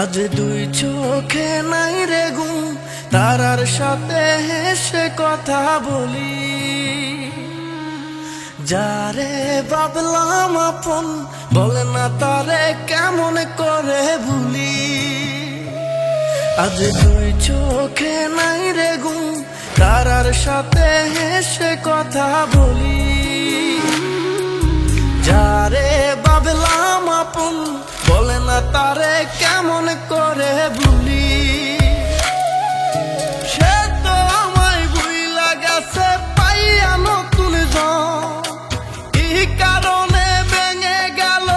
আজ দুই চোখে নাই রে ঘুম, তারার সাথে হেসে কথা বলি। যারে ভাবলাম আপন, বলে না তারে কেমন করে ভুলি। আজ দুই চোখে নাই রে ঘুম, তারার সাথে হেসে কথা বলি। যারে ভাবলাম আপন, বলে না তারে কেমন করে ভুলি। সে তো আমায় ভুইলা গেছে পাইয়া নতুন জন, এই কারণে ভেঙে গেল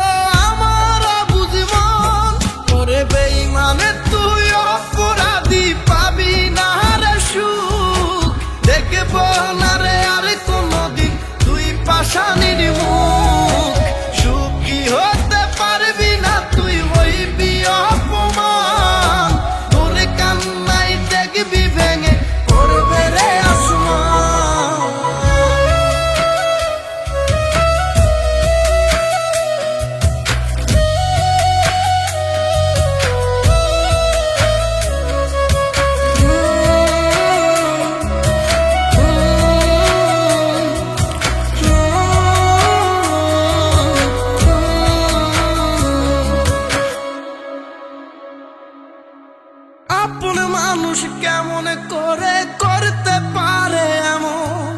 আমার বুঝমন। ওরে বেঈমানে তুই অপরাধী, পাবি না রে সুখ, দেখব না রে আর কোনদিন তুই পাশানির মুখ। সুখী হতে পারবি না তুই, হইবি অপমান। তোর কান্নাই দেখবি ভেঙে পড়বে রে আসমান। আপন মানুষ কেমন করে করতে পারে এমন,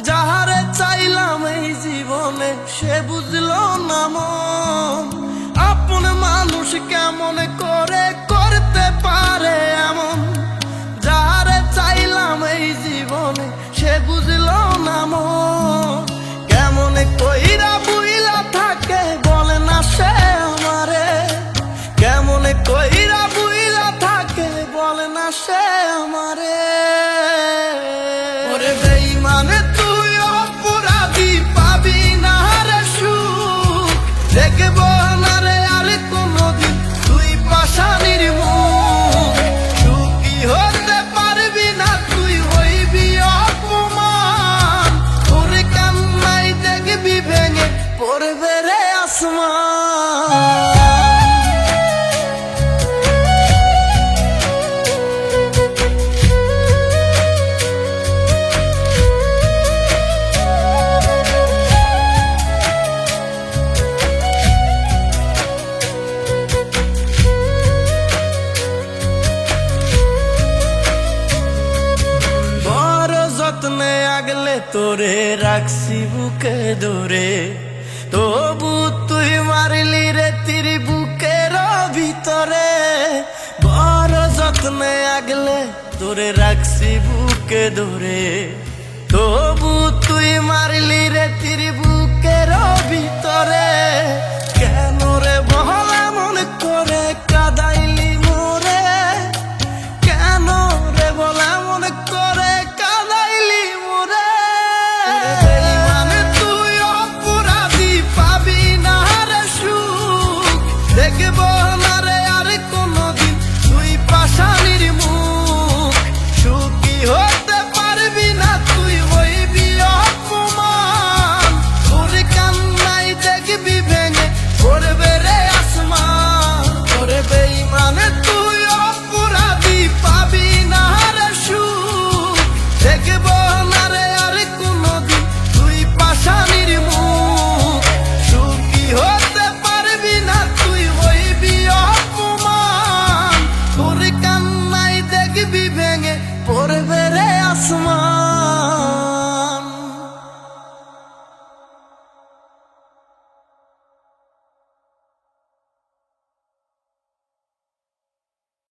যাহারে চাইলাম এই জীবনে সে বুঝলো না মন। আপন মানুষ কেমন করে করতে পারে এমন, যাহারে চাইলাম এই জীবনে সে বুঝলো না মন। কেমন কইরা বুইলা থাকে বলে না সে আমারে, কেমন কইরা বুইলা থাকে বলে না সে আমারে। ওরে বেঈমানে তুই অপরাধী, পাবি না রে সুখ, দেখব না রে আর কোনদিন তুই পাশানির মুখ। সুখী হতে পারবি না তুই, হইবি অপমান। তোর কান্নাই দেখবি ভেঙে পড়বে রে আসমান। যত্নে আগলে তোরে রাখছি বুকে ধরে, তবু তুই মারলি রে তীর বুকের ভিতরে। বড় যত্নে আগলে তোরে রাখছি বুকে ধরে, তবু তুই মারলি রে তীর বুকের ভিতরে। কেন রে বল এমন করে কাদাইলি মোরে, কেন রে বল এমন করে কাদাইলি মোরে। বেঈমানে তুই অপরাধী, পাবি না রে সুখ, দেখব না রে আর কোনদিন তুই পাশানির মুখ। সুখী হতে পারবি না তুই, হইবি অপমান। তোর কান্নাই দেখবি ভেঙে পড়বে রে আসমান। ওরে বেঈমানে তুই অপরাধী, পাবি না রে সুখ, দেখব না রে আর কোনদিন তুই পাশানির মুখ। সুখী হতে পারবি না তুই, হইবি অপমান। তোর কান্নাই দেখবি ভেঙে পড়বে রে আসমান।